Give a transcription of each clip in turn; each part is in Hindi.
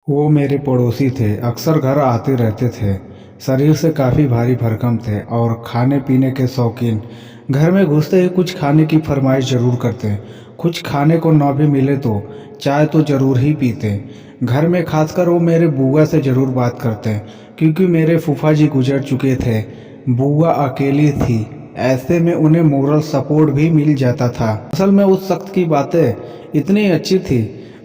वो मेरे पड़ोसी थे, अक्सर घर आते रहते थे। शरीर से काफ़ी भारी भरकम थे और खाने पीने के शौकीन। घर में घुसते ही कुछ खाने की फरमाइश ज़रूर करते। कुछ खाने को ना भी मिले तो चाय तो ज़रूर ही पीते। घर में खासकर वो मेरे बुआ से ज़रूर बात करते, क्योंकि मेरे फूफा जी गुजर चुके थे। बुआ अकेली थी, ऐसे में उन्हें मोरल सपोर्ट भी मिल जाता था। असल में उस शख्स की बातें इतनी अच्छी थी,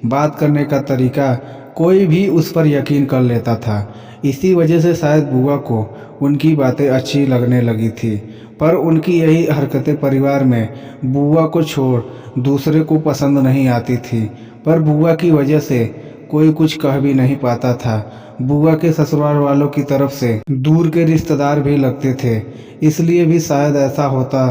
बात करने का तरीका, कोई भी उस पर यकीन कर लेता था। इसी वजह से शायद बुआ को उनकी बातें अच्छी लगने लगी थी। पर उनकी यही हरकतें परिवार में बुआ को छोड़ दूसरे को पसंद नहीं आती थी। पर बुआ की वजह से कोई कुछ कह भी नहीं पाता था। बुआ के ससुराल वालों की तरफ से दूर के रिश्तेदार भी लगते थे, इसलिए भी शायद ऐसा होता।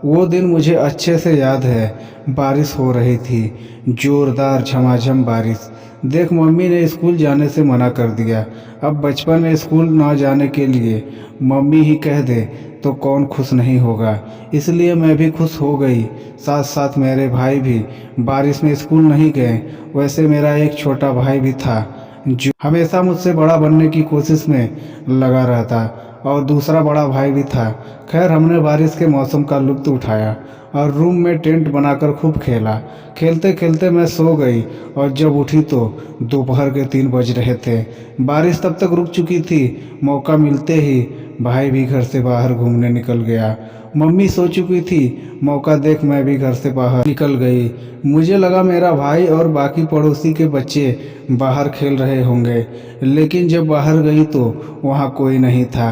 वो दिन मुझे अच्छे से याद है। बारिश हो रही थी, जोरदार झमाझम बारिश। देख, मम्मी ने स्कूल जाने से मना कर दिया। अब बचपन में स्कूल ना जाने के लिए मम्मी ही कह दे तो कौन खुश नहीं होगा। इसलिए मैं भी खुश हो गई। साथ साथ मेरे भाई भी बारिश में स्कूल नहीं गए। वैसे मेरा एक छोटा भाई भी था जो हमेशा मुझसे बड़ा बनने की कोशिश में लगा रहता, और दूसरा बड़ा भाई भी था। खैर, हमने बारिश के मौसम का लुत्फ़ उठाया और रूम में टेंट बनाकर खूब खेला। खेलते खेलते मैं सो गई और जब उठी तो दोपहर के 3 बज रहे थे। बारिश तब तक रुक चुकी थी। मौका मिलते ही भाई भी घर से बाहर घूमने निकल गया। मम्मी सो चुकी थी। मौका देख मैं भी घर से बाहर निकल गई। मुझे लगा मेरा भाई और बाकी पड़ोसी के बच्चे बाहर खेल रहे होंगे, लेकिन जब बाहर गई तो वहाँ कोई नहीं था।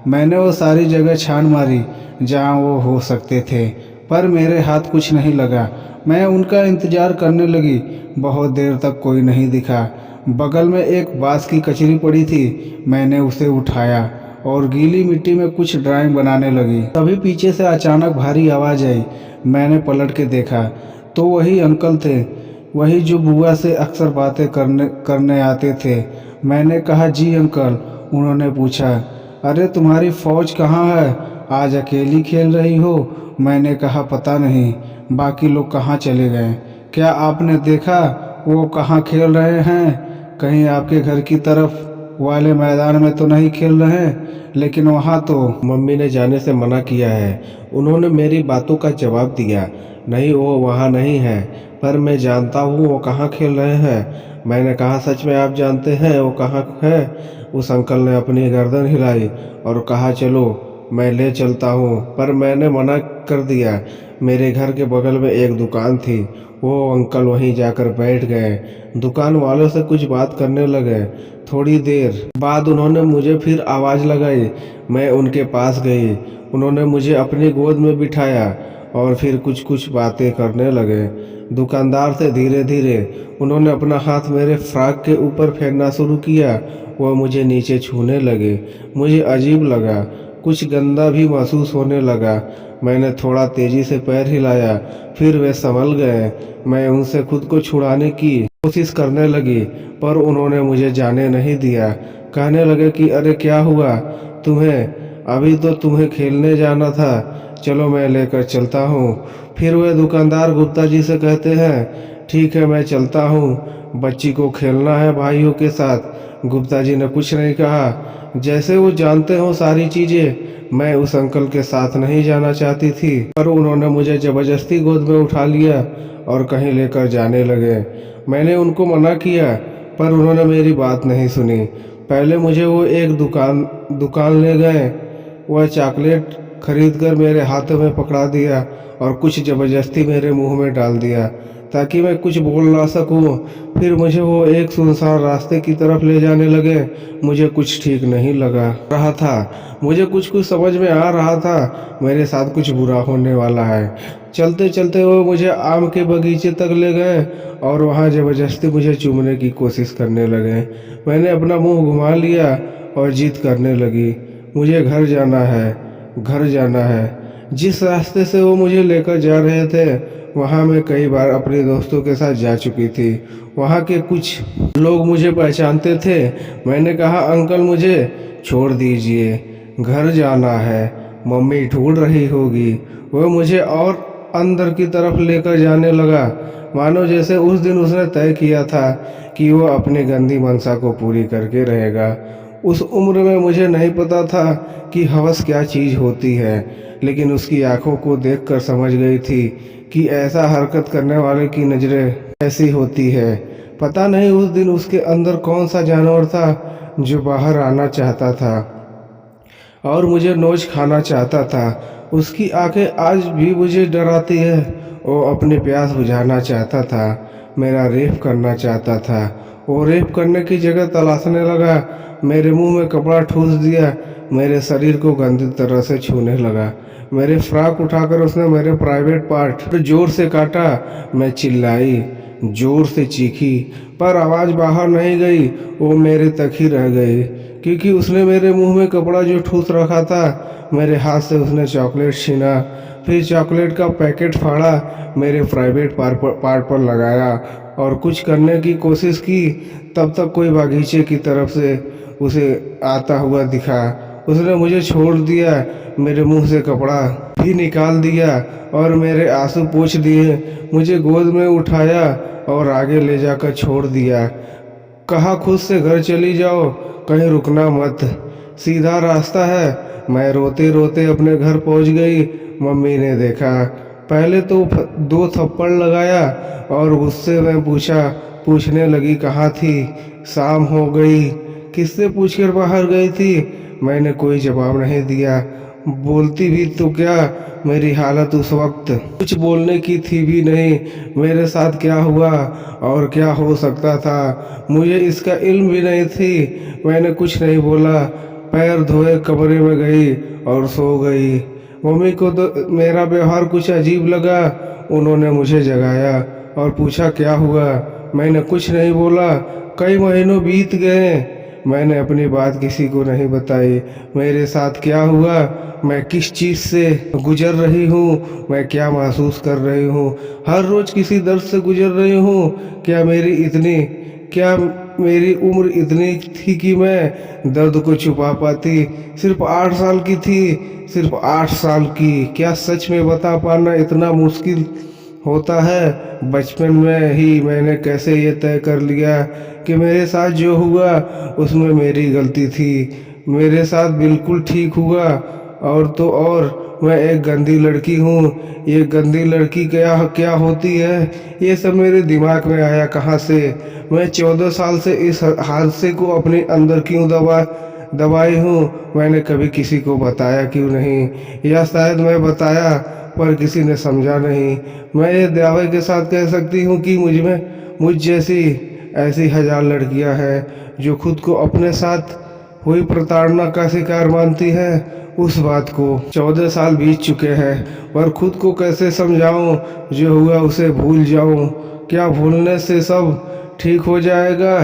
मैंने वो सारी जगह छान मारी जहाँ वो हो सकते थे, पर मेरे हाथ कुछ नहीं लगा। मैं उनका इंतज़ार करने लगी। बहुत देर तक कोई नहीं दिखा। बगल में एक बांस की कचरी पड़ी थी। मैंने उसे उठाया और गीली मिट्टी में कुछ ड्राइंग बनाने लगी। तभी पीछे से अचानक भारी आवाज़ आई। मैंने पलट के देखा तो वही अंकल थे, वही जो बुआ से अक्सर बातें करने आते थे। मैंने कहा, जी अंकल। उन्होंने पूछा, अरे तुम्हारी फौज कहाँ है, आज अकेली खेल रही हो? मैंने कहा, पता नहीं, बाकी लोग कहाँ चले गए। क्या आपने देखा वो कहाँ खेल रहे हैं? कहीं आपके घर की तरफ वाले मैदान में तो नहीं खेल रहे हैं? लेकिन वहाँ तो मम्मी ने जाने से मना किया है। उन्होंने मेरी बातों का जवाब दिया, नहीं, वो वहाँ नहीं है, पर मैं जानता हूँ वो कहाँ खेल रहे हैं। मैंने कहा, सच में आप जानते हैं वो कहाँ है? उस अंकल ने अपनी गर्दन हिलाई और कहा, चलो मैं ले चलता हूँ। पर मैंने मना कर दिया। मेरे घर के बगल में एक दुकान थी। वो अंकल वहीं जाकर बैठ गए। दुकान वालों से कुछ बात करने लगे। थोड़ी देर बाद उन्होंने मुझे फिर आवाज़ लगाई। मैं उनके पास गई। उन्होंने मुझे अपनी गोद में बिठाया और फिर कुछ कुछ बातें करने लगे। दुकानदार से धीरे धीरे उन्होंने अपना हाथ मेरे फ्रॉक के ऊपर फेरना शुरू किया। वह मुझे नीचे छूने लगे। मुझे अजीब लगा, कुछ गंदा भी महसूस होने लगा। मैंने थोड़ा तेज़ी से पैर हिलाया, फिर वे संभल गए। मैं उनसे खुद को छुड़ाने की कोशिश करने लगी, पर उन्होंने मुझे जाने नहीं दिया। कहने लगे कि अरे क्या हुआ तुम्हें, अभी तो तुम्हें खेलने जाना था, चलो मैं लेकर चलता हूँ। फिर वे दुकानदार गुप्ता जी से कहते हैं, ठीक है मैं चलता हूँ, बच्ची को खेलना है भाइयों के साथ। गुप्ता जी ने कुछ नहीं कहा, जैसे वो जानते हो सारी चीज़ें। मैं उस अंकल के साथ नहीं जाना चाहती थी, पर उन्होंने मुझे ज़बरदस्ती गोद में उठा लिया और कहीं लेकर जाने लगे। मैंने उनको मना किया, पर उन्होंने मेरी बात नहीं सुनी। पहले मुझे वो एक दुकान ले गए। वह चॉकलेट खरीद कर मेरे हाथों में पकड़ा दिया और कुछ ज़बरदस्ती मेरे मुंह में डाल दिया ताकि मैं कुछ बोल ना सकूं। फिर मुझे वो एक सुनसान रास्ते की तरफ ले जाने लगे। मुझे कुछ ठीक नहीं लगा रहा था। मुझे कुछ कुछ समझ में आ रहा था, मेरे साथ कुछ बुरा होने वाला है। चलते चलते वो मुझे आम के बगीचे तक ले गए और वहाँ ज़बरदस्ती मुझे चूमने की कोशिश करने लगे। मैंने अपना मुंह घुमा लिया और जिद करने लगी, मुझे घर जाना है, घर जाना है। जिस रास्ते से वो मुझे लेकर जा रहे थे वहाँ मैं कई बार अपने दोस्तों के साथ जा चुकी थी। वहाँ के कुछ लोग मुझे पहचानते थे। मैंने कहा, अंकल मुझे छोड़ दीजिए, घर जाना है, मम्मी ढूंढ रही होगी। वो मुझे और अंदर की तरफ लेकर जाने लगा, मानो जैसे उस दिन उसने तय किया था कि वो अपनी गंदी मंशा को पूरी करके रहेगा। उस उम्र में मुझे नहीं पता था कि हवस क्या चीज़ होती है, लेकिन उसकी आंखों को देखकर समझ गई थी कि ऐसा हरकत करने वाले की नज़रें कैसी होती है। पता नहीं उस दिन उसके अंदर कौन सा जानवर था जो बाहर आना चाहता था और मुझे नोच खाना चाहता था। उसकी आंखें आज भी मुझे डराती है। वो अपनी प्यास बुझाना चाहता था, मेरा रेप करना चाहता था। वो रेप करने की जगह तलाशने लगा, मेरे मुंह में कपड़ा ठूस दिया, मेरे शरीर को गंदी तरह से छूने लगा। मेरे फ्रॉक उठाकर उसने मेरे प्राइवेट पार्ट जोर से काटा। मैं चिल्लाई, जोर से चीखी, पर आवाज़ बाहर नहीं गई, वो मेरे तक ही रह गई, क्योंकि उसने मेरे मुंह में कपड़ा जो ठूस रखा था, मेरे हाथ से उसने चॉकलेट छीना, फिर चॉकलेट का पैकेट फाड़ा, मेरे प्राइवेट पार्ट पर लगाया और कुछ करने की कोशिश की। तब तक कोई बागीचे की तरफ से उसे आता हुआ दिखा। उसने मुझे छोड़ दिया, मेरे मुंह से कपड़ा भी निकाल दिया और मेरे आंसू पोंछ दिए। मुझे गोद में उठाया और आगे ले जाकर छोड़ दिया। कहा खुद से घर चली जाओ, कहीं रुकना मत, सीधा रास्ता है। मैं रोते रोते अपने घर पहुंच गई। मम्मी ने देखा, पहले तो 2 थप्पड़ लगाया और गुस्से में पूछने लगी कहाँ थी, शाम हो गई, किससे पूछकर बाहर गई थी। मैंने कोई जवाब नहीं दिया। बोलती भी तो क्या, मेरी हालत उस वक्त कुछ बोलने की थी भी नहीं। मेरे साथ क्या हुआ और क्या हो सकता था, मुझे इसका इल्म भी नहीं थी। मैंने कुछ नहीं बोला, पैर धोए कमरे में गई और सो गई। मम्मी को तो मेरा व्यवहार कुछ अजीब लगा। उन्होंने मुझे जगाया और पूछा क्या हुआ। मैंने कुछ नहीं बोला। कई महीनों बीत गए, मैंने अपनी बात किसी को नहीं बताई। मेरे साथ क्या हुआ, मैं किस चीज़ से गुजर रही हूँ, मैं क्या महसूस कर रही हूँ, हर रोज़ किसी दर्द से गुजर रही हूँ। क्या मेरी उम्र इतनी थी कि मैं दर्द को छुपा पाती। सिर्फ 8 साल की थी, सिर्फ 8 साल की। क्या सच में बता पाना इतना मुश्किल होता है। बचपन में ही मैंने कैसे ये तय कर लिया कि मेरे साथ जो हुआ उसमें मेरी गलती थी। मेरे साथ बिल्कुल ठीक हुआ। और तो और मैं एक गंदी लड़की हूँ। ये गंदी लड़की क्या क्या होती है, ये सब मेरे दिमाग में आया कहाँ से। मैं 14 साल से इस हादसे को अपने अंदर क्यों दबाई हूँ। मैंने कभी किसी को बताया क्यों नहीं, या शायद मैं बताया पर किसी ने समझा नहीं। मैं ये दावे के साथ कह सकती हूँ कि मुझ जैसी ऐसी 1000 लड़कियाँ हैं जो खुद को अपने साथ हुई प्रताड़ना का शिकार मानती है। उस बात को 14 साल बीत चुके हैं, पर खुद को कैसे समझाऊं, जो हुआ उसे भूल जाऊं। क्या भूलने से सब ठीक हो जाएगा।